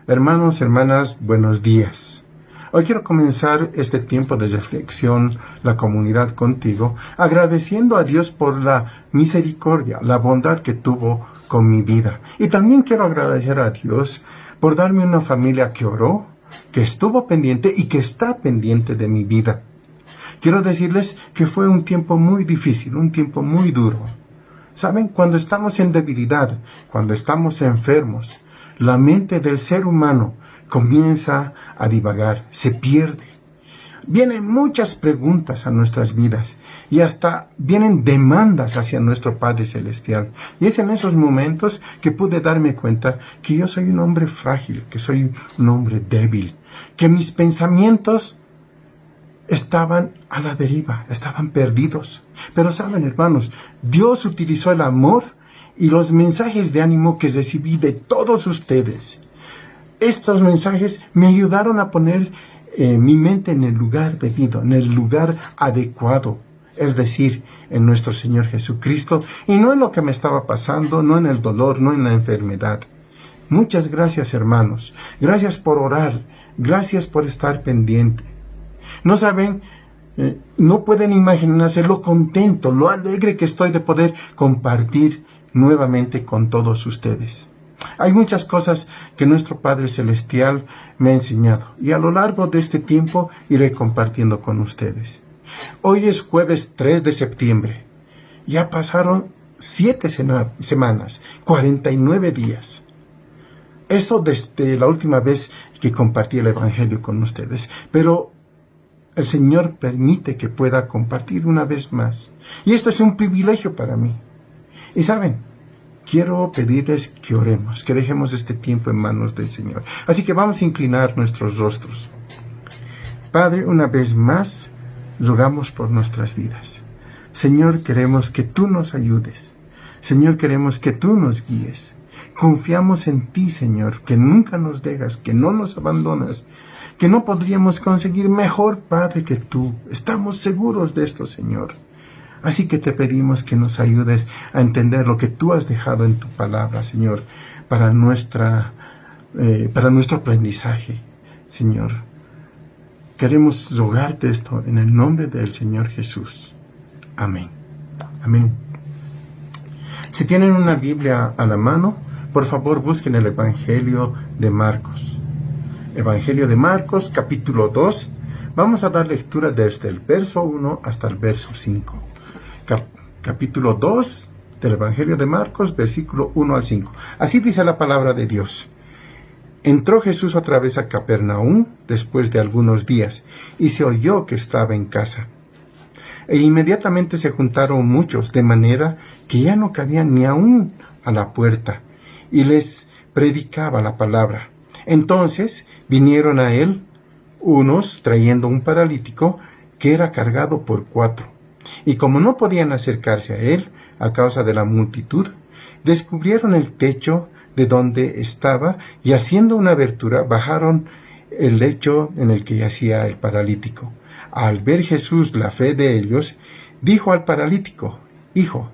Hermanos, hermanas, buenos días. Hoy quiero comenzar este tiempo de reflexión, la comunidad contigo, agradeciendo a Dios por la misericordia, la bondad que tuvo con mi vida. Y también quiero agradecer a Dios por darme una familia que oró, que estuvo pendiente y que está pendiente de mi vida. Quiero decirles que fue un tiempo muy difícil, un tiempo muy duro. ¿Saben? Cuando estamos en debilidad, cuando estamos enfermos, la mente del ser humano comienza a divagar, se pierde. Vienen muchas preguntas a nuestras vidas y hasta vienen demandas hacia nuestro Padre Celestial. Y es en esos momentos que pude darme cuenta que yo soy un hombre frágil, que soy un hombre débil, que mis pensamientos estaban a la deriva, estaban perdidos. Pero saben, hermanos, Dios utilizó el amor y los mensajes de ánimo que recibí de todos ustedes. Estos mensajes me ayudaron a poner mi mente en el lugar debido, en el lugar adecuado, es decir, en nuestro Señor Jesucristo, y no en lo que me estaba pasando, no en el dolor, no en la enfermedad. Muchas gracias, hermanos. Gracias por orar. Gracias por estar pendiente. No saben, no pueden imaginarse lo contento, lo alegre que estoy de poder compartir nuevamente con todos ustedes. Hay muchas cosas que nuestro Padre Celestial me ha enseñado y a lo largo de este tiempo iré compartiendo con ustedes. Hoy es jueves 3 de septiembre. Ya pasaron 7 semanas, 49 días. Esto desde la última vez que compartí el Evangelio con ustedes, pero el Señor permite que pueda compartir una vez más. Y esto es un privilegio para mí. Y saben, quiero pedirles que oremos, que dejemos este tiempo en manos del Señor. Así que vamos a inclinar nuestros rostros. Padre, una vez más, rogamos por nuestras vidas. Señor, queremos que tú nos ayudes. Señor, queremos que tú nos guíes. Confiamos en ti, Señor, que nunca nos dejas, que no nos abandonas, que no podríamos conseguir mejor Padre que tú. Estamos seguros de esto, Señor. Así que te pedimos que nos ayudes a entender lo que tú has dejado en tu palabra, Señor, para nuestro aprendizaje, Señor. Queremos rogarte esto en el nombre del Señor Jesús. Amén. Amén. Si tienen una Biblia a la mano, por favor busquen el Evangelio de Marcos. Evangelio de Marcos, capítulo 2. Vamos a dar lectura desde el verso 1 hasta el verso 5. Capítulo 2 del Evangelio de Marcos, versículo 1 al 5. Así dice la palabra de Dios. Entró Jesús otra vez a Capernaum después de algunos días, y se oyó que estaba en casa. E inmediatamente se juntaron muchos, de manera que ya no cabían ni aún a la puerta, y les predicaba la palabra. Entonces vinieron a él unos trayendo un paralítico que era cargado por 4. Y como no podían acercarse a él a causa de la multitud, descubrieron el techo de donde estaba y haciendo una abertura bajaron el lecho en el que yacía el paralítico. Al ver Jesús la fe de ellos, dijo al paralítico: Hijo,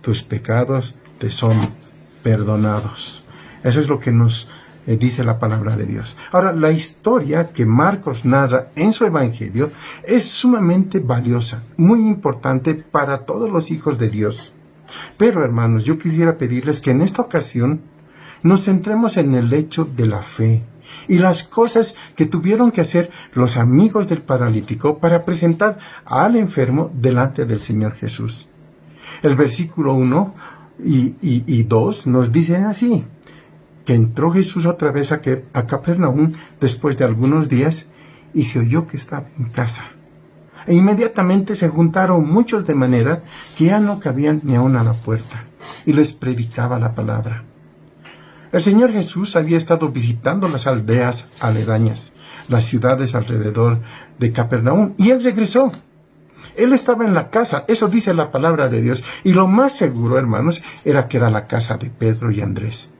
tus pecados te son perdonados. Eso es lo que nos dice la palabra de Dios. Ahora, la historia que Marcos narra en su Evangelio es sumamente valiosa, muy importante para todos los hijos de Dios. Pero, hermanos, yo quisiera pedirles que en esta ocasión nos centremos en el hecho de la fe y las cosas que tuvieron que hacer los amigos del paralítico para presentar al enfermo delante del Señor Jesús. El versículo 1 y 2 nos dicen así: que entró Jesús otra vez a Capernaum después de algunos días y se oyó que estaba en casa. E inmediatamente se juntaron muchos de manera que ya no cabían ni aún a la puerta, y les predicaba la palabra. El Señor Jesús había estado visitando las aldeas aledañas, las ciudades alrededor de Capernaum, y él regresó. Él estaba en la casa, eso dice la palabra de Dios, y lo más seguro, hermanos, era que era la casa de Pedro y Andrés.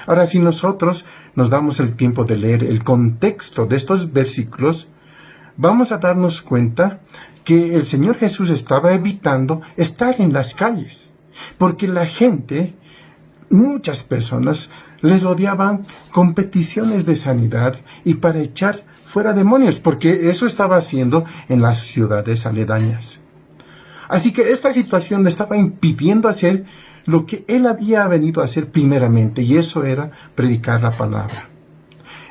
Ahora, si nosotros nos damos el tiempo de leer el contexto de estos versículos, vamos a darnos cuenta que el Señor Jesús estaba evitando estar en las calles, porque la gente muchas personas les odiaban con peticiones de sanidad y para echar fuera demonios, porque eso estaba haciendo en las ciudades aledañas. Así que esta situación le estaba impidiendo hacer lo que él había venido a hacer primeramente, y eso era predicar la palabra.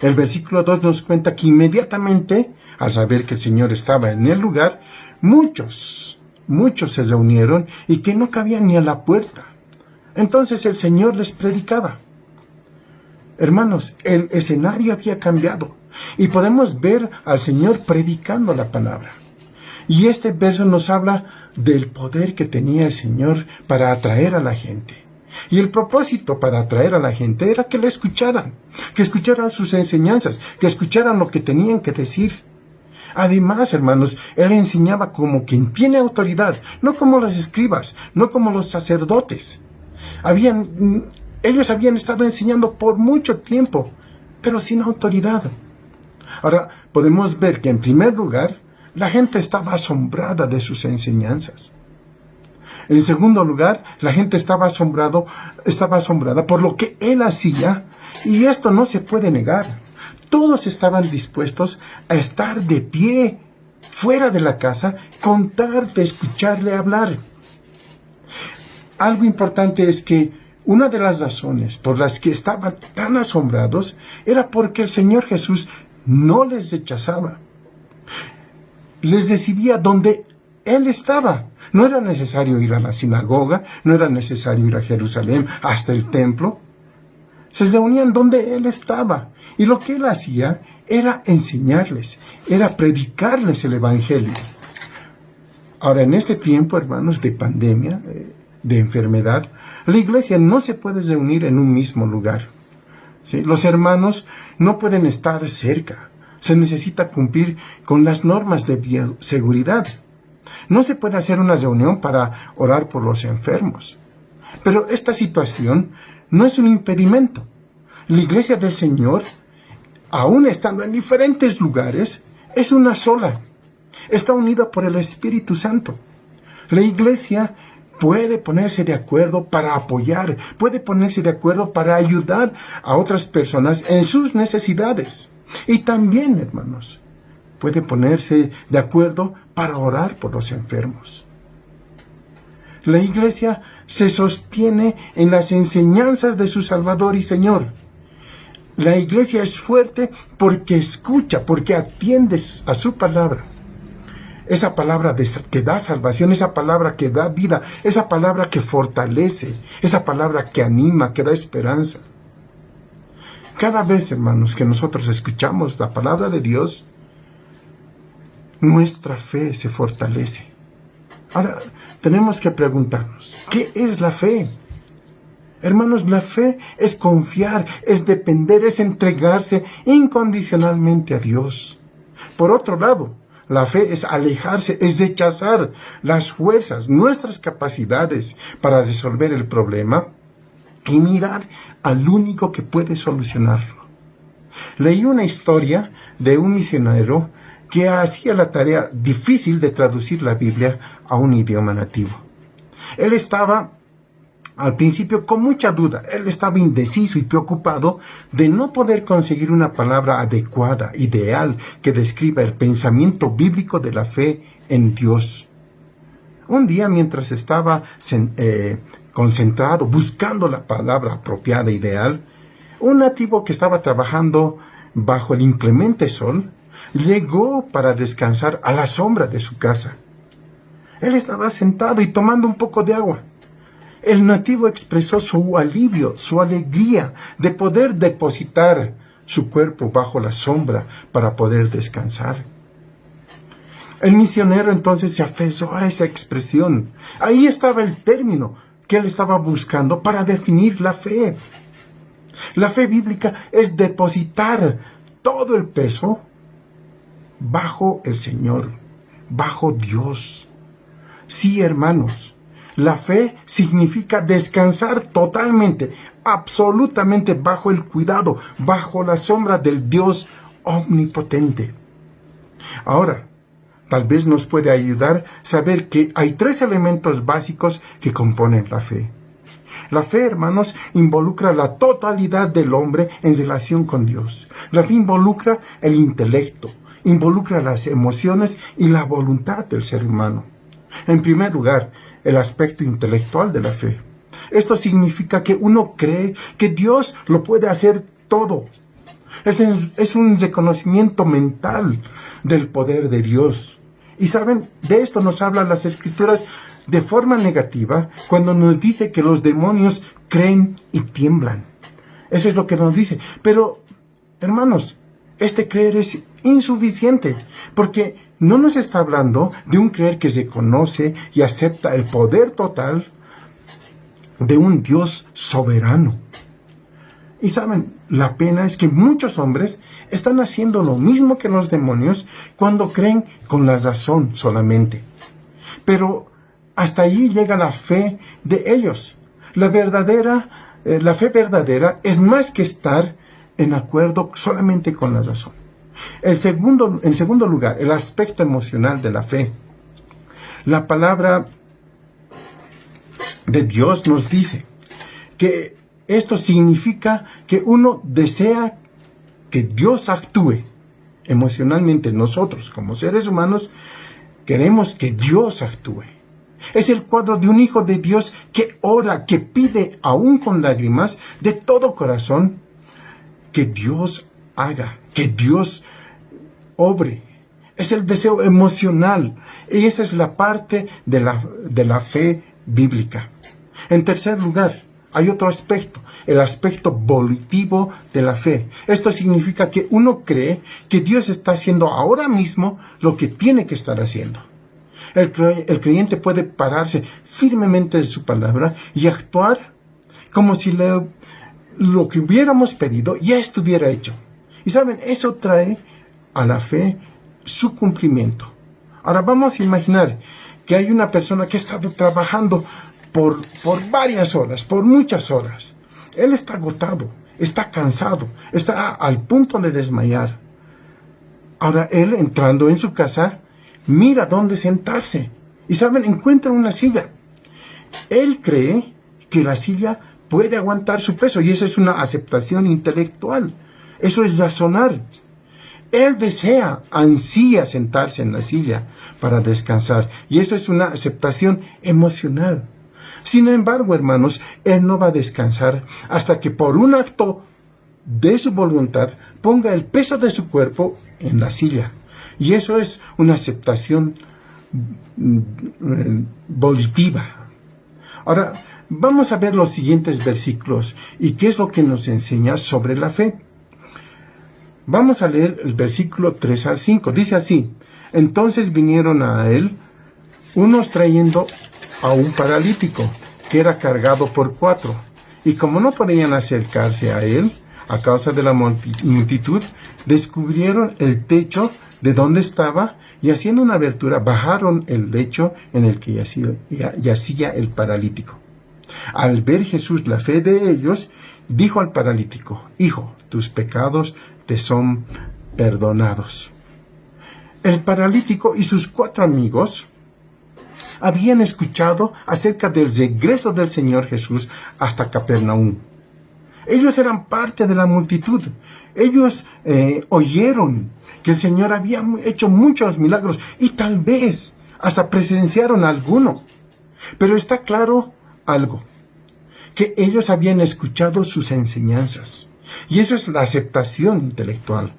El versículo 2 nos cuenta que inmediatamente, al saber que el Señor estaba en el lugar, muchos se reunieron y que no cabían ni a la puerta. Entonces el Señor les predicaba. Hermanos, el escenario había cambiado y podemos ver al Señor predicando la palabra. Y este verso nos habla del poder que tenía el Señor para atraer a la gente. Y el propósito para atraer a la gente era que le escucharan, que escucharan sus enseñanzas, que escucharan lo que tenían que decir. Además, hermanos, él enseñaba como quien tiene autoridad, no como los escribas, no como los sacerdotes. Ellos habían estado enseñando por mucho tiempo, pero sin autoridad. Ahora, podemos ver que en primer lugar, la gente estaba asombrada de sus enseñanzas. En segundo lugar, la gente estaba asombrada por lo que él hacía, y esto no se puede negar. Todos estaban dispuestos a estar de pie fuera de la casa con tal de escucharle hablar. Algo importante es que una de las razones por las que estaban tan asombrados era porque el Señor Jesús no les rechazaba. Les recibía donde Él estaba. No era necesario ir a la sinagoga, no era necesario ir a Jerusalén, hasta el templo. Se reunían donde Él estaba. Y lo que Él hacía era enseñarles, era predicarles el Evangelio. Ahora, en este tiempo, hermanos, de pandemia, de enfermedad, la iglesia no se puede reunir en un mismo lugar. ¿Sí? Los hermanos no pueden estar cerca. Se necesita cumplir con las normas de bioseguridad. No se puede hacer una reunión para orar por los enfermos. Pero esta situación no es un impedimento. La iglesia del Señor, aún estando en diferentes lugares, es una sola. Está unida por el Espíritu Santo. La iglesia puede ponerse de acuerdo para apoyar, puede ponerse de acuerdo para ayudar a otras personas en sus necesidades. Y también, hermanos, puede ponerse de acuerdo para orar por los enfermos. La iglesia se sostiene en las enseñanzas de su Salvador y Señor. La iglesia es fuerte porque escucha, porque atiende a su palabra. Esa palabra que da salvación, esa palabra que da vida, esa palabra que fortalece, esa palabra que anima, que da esperanza. Cada vez, hermanos, que nosotros escuchamos la palabra de Dios, nuestra fe se fortalece. Ahora, tenemos que preguntarnos, ¿qué es la fe? Hermanos, la fe es confiar, es depender, es entregarse incondicionalmente a Dios. Por otro lado, la fe es alejarse, es rechazar las fuerzas, nuestras capacidades para resolver el problema y mirar al único que puede solucionarlo. Leí una historia de un misionero que hacía la tarea difícil de traducir la Biblia a un idioma nativo. Él estaba al principio con mucha duda. Él estaba indeciso y preocupado de no poder conseguir una palabra adecuada, ideal, que describa el pensamiento bíblico de la fe en Dios. Un día, mientras estaba concentrado, buscando la palabra apropiada, ideal, un nativo que estaba trabajando bajo el inclemente sol, llegó para descansar a la sombra de su casa. Él estaba sentado y tomando un poco de agua. El nativo expresó su alivio, su alegría de poder depositar su cuerpo bajo la sombra para poder descansar. El misionero entonces se aferró a esa expresión. Ahí estaba el término que él estaba buscando para definir la fe. La fe bíblica es depositar todo el peso bajo el Señor, bajo Dios. Sí, hermanos, la fe significa descansar totalmente, absolutamente bajo el cuidado, bajo la sombra del Dios omnipotente. Ahora, tal vez nos puede ayudar saber que hay 3 elementos básicos que componen la fe. La fe, hermanos, involucra la totalidad del hombre en relación con Dios. La fe involucra el intelecto, involucra las emociones y la voluntad del ser humano. En primer lugar, el aspecto intelectual de la fe. Esto significa que uno cree que Dios lo puede hacer todo. Es un reconocimiento mental del poder de Dios. Y saben, de esto nos hablan las Escrituras de forma negativa cuando nos dice que los demonios creen y tiemblan. Eso es lo que nos dice. Pero, hermanos, este creer es insuficiente, porque no nos está hablando de un creer que reconoce y acepta el poder total de un Dios soberano. Y saben, la pena es que muchos hombres están haciendo lo mismo que los demonios cuando creen con la razón solamente. Pero hasta allí llega la fe de ellos. La fe verdadera es más que estar en acuerdo solamente con la razón. En segundo lugar, el aspecto emocional de la fe. La palabra de Dios nos dice que esto significa que uno desea que Dios actúe emocionalmente. Nosotros, como seres humanos, queremos que Dios actúe. Es el cuadro de un hijo de Dios que ora, que pide, aún con lágrimas, de todo corazón, que Dios haga, que Dios obre. Es el deseo emocional. Y esa es la parte de la fe bíblica. En tercer lugar, hay otro aspecto, el aspecto volitivo de la fe. Esto significa que uno cree que Dios está haciendo ahora mismo lo que tiene que estar haciendo. El creyente puede pararse firmemente de su palabra y actuar como si lo que hubiéramos pedido ya estuviera hecho. Y saben, eso trae a la fe su cumplimiento. Ahora vamos a imaginar que hay una persona que ha estado trabajando por varias horas, por muchas horas. Él está agotado, está cansado, está al punto de desmayar. Ahora él, entrando en su casa, mira dónde sentarse. Y saben, encuentra una silla. Él cree que la silla puede aguantar su peso, y eso es una aceptación intelectual. Eso es razonar. Él ansía sentarse en la silla para descansar, y eso es una aceptación emocional. Sin embargo, hermanos, él no va a descansar hasta que por un acto de su voluntad ponga el peso de su cuerpo en la silla. Y eso es una aceptación volitiva. Ahora, vamos a ver los siguientes versículos y qué es lo que nos enseña sobre la fe. Vamos a leer el versículo 3 al 5. Dice así: entonces vinieron a él unos trayendo a un paralítico que era cargado por 4, y como no podían acercarse a él a causa de la multitud, descubrieron el techo de donde estaba, y haciendo una abertura bajaron el lecho en el que yacía el paralítico. Al ver Jesús la fe de ellos, dijo al paralítico: hijo, tus pecados te son perdonados. El paralítico y sus 4 amigos habían escuchado acerca del regreso del Señor Jesús hasta Capernaum. Ellos eran parte de la multitud. Ellos oyeron que el Señor había hecho muchos milagros y tal vez hasta presenciaron alguno. Pero está claro algo, que ellos habían escuchado sus enseñanzas. Y eso es la aceptación intelectual.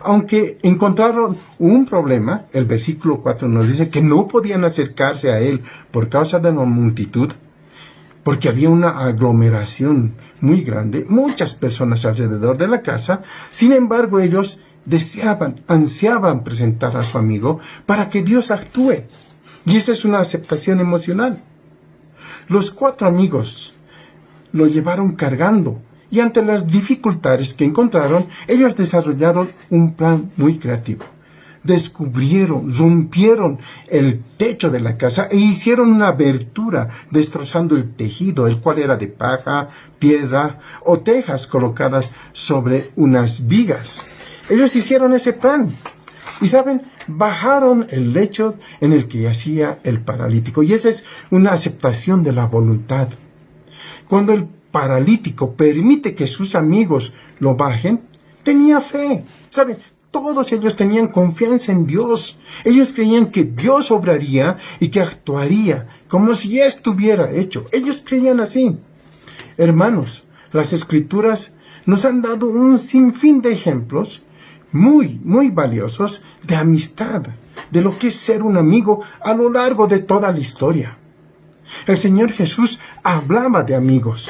Aunque encontraron un problema, el versículo 4 nos dice que no podían acercarse a él por causa de la multitud, porque había una aglomeración muy grande, muchas personas alrededor de la casa. Sin embargo, ellos ansiaban presentar a su amigo para que Dios actúe. Y esa es una aceptación emocional. Los 4 amigos lo llevaron cargando, y ante las dificultades que encontraron, ellos desarrollaron un plan muy creativo. Rompieron el techo de la casa e hicieron una abertura, destrozando el tejido, el cual era de paja, piedra o tejas colocadas sobre unas vigas. Ellos hicieron ese plan. Y saben, bajaron el lecho en el que yacía el paralítico. Y esa es una aceptación de la voluntad. Cuando el paralítico permite que sus amigos lo bajen, tenía fe. ¿Saben? Todos ellos tenían confianza en Dios. Ellos creían que Dios obraría y que actuaría como si ya estuviera hecho. Ellos creían así. Hermanos, las Escrituras nos han dado un sinfín de ejemplos muy, muy valiosos de amistad, de lo que es ser un amigo a lo largo de toda la historia. El Señor Jesús hablaba de amigos.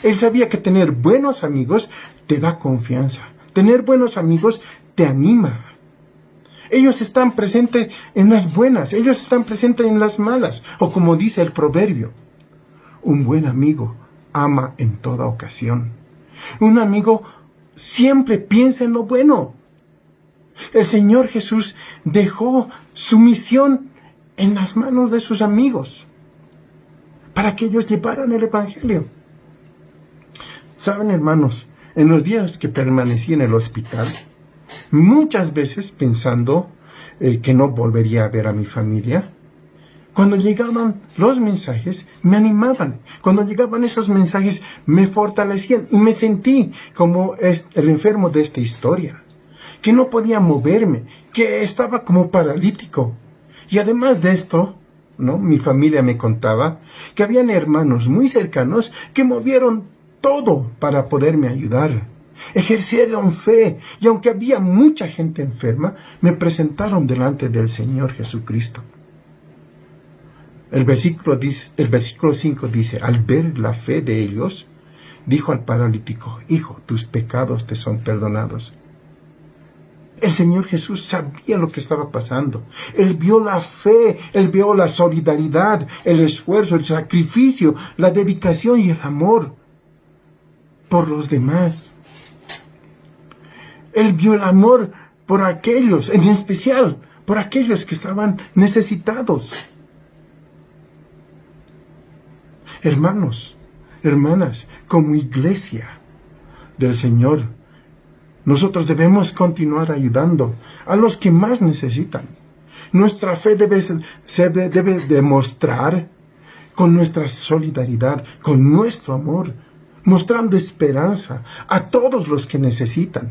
Él sabía que tener buenos amigos te da confianza. Tener buenos amigos te anima. Ellos están presentes en las buenas, ellos están presentes en las malas. O como dice el proverbio, un buen amigo ama en toda ocasión. Un amigo siempre piensa en lo bueno. El Señor Jesús dejó su misión en las manos de sus amigos para que ellos llevaran el Evangelio. Saben, hermanos, en los días que permanecí en el hospital, muchas veces pensando que no volvería a ver a mi familia, cuando llegaban los mensajes, me animaban. Cuando llegaban esos mensajes, me fortalecían. Y me sentí como el enfermo de esta historia, que no podía moverme, que estaba como paralítico. Y además de esto, ¿no?, mi familia me contaba que habían hermanos muy cercanos que movieron todo para poderme ayudar. Ejercieron fe, y aunque había mucha gente enferma, me presentaron delante del Señor Jesucristo. El versículo 5 dice, al ver la fe de ellos, dijo al paralítico, hijo, tus pecados te son perdonados. El Señor Jesús sabía lo que estaba pasando. Él vio la fe, Él vio la solidaridad, el esfuerzo, el sacrificio, la dedicación y el amor por los demás. Él vio el amor por aquellos, en especial por aquellos que estaban necesitados. Hermanos, hermanas, como iglesia del Señor, nosotros debemos continuar ayudando a los que más necesitan. Nuestra fe debe demostrar con nuestra solidaridad, con nuestro amor, mostrando esperanza a todos los que necesitan.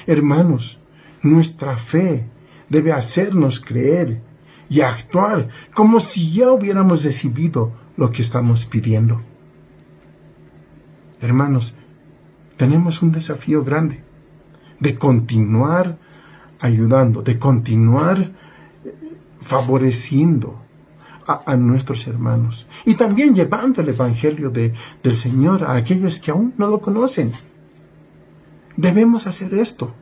Hermanos, nuestra fe debe hacernos creer y actuar como si ya hubiéramos recibido lo que estamos pidiendo. Hermanos, tenemos un desafío grande de continuar ayudando, de continuar favoreciendo a nuestros hermanos y también llevando el Evangelio del Señor a aquellos que aún no lo conocen. Debemos hacer esto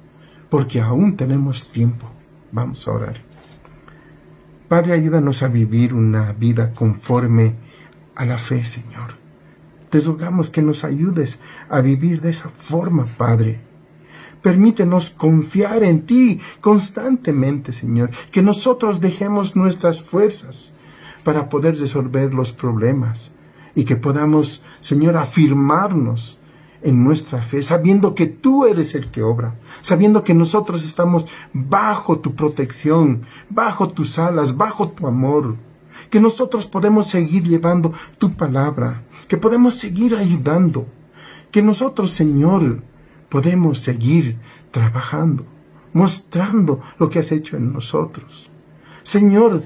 porque aún tenemos tiempo. Vamos a orar. Padre, ayúdanos a vivir una vida conforme a la fe, Señor. Te rogamos que nos ayudes a vivir de esa forma, Padre. Permítenos confiar en ti constantemente, Señor. Que nosotros dejemos nuestras fuerzas para poder resolver los problemas. Y que podamos, Señor, afirmarnos en nuestra fe, sabiendo que tú eres el que obra. Sabiendo que nosotros estamos bajo tu protección, bajo tus alas, bajo tu amor. Que nosotros podemos seguir llevando tu palabra. Que podemos seguir ayudando. Que nosotros, Señor, podemos seguir trabajando, mostrando lo que has hecho en nosotros. Señor,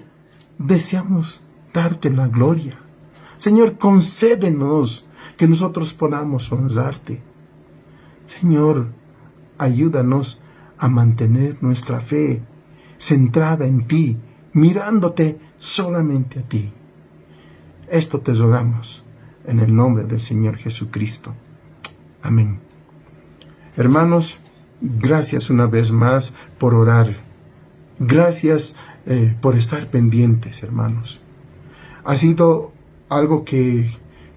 deseamos darte la gloria. Señor, concédenos que nosotros podamos honrarte. Señor, ayúdanos a mantener nuestra fe centrada en ti, mirándote solamente a ti. Esto te rogamos en el nombre del Señor Jesucristo. Amén. Hermanos, gracias una vez más por orar. Gracias por estar pendientes, hermanos. Ha sido algo que,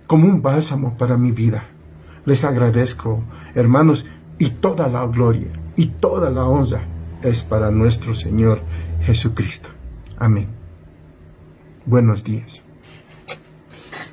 como un bálsamo para mi vida. Les agradezco, hermanos, y toda la gloria y toda la honra es para nuestro Señor Jesucristo. Amén. Buenos días.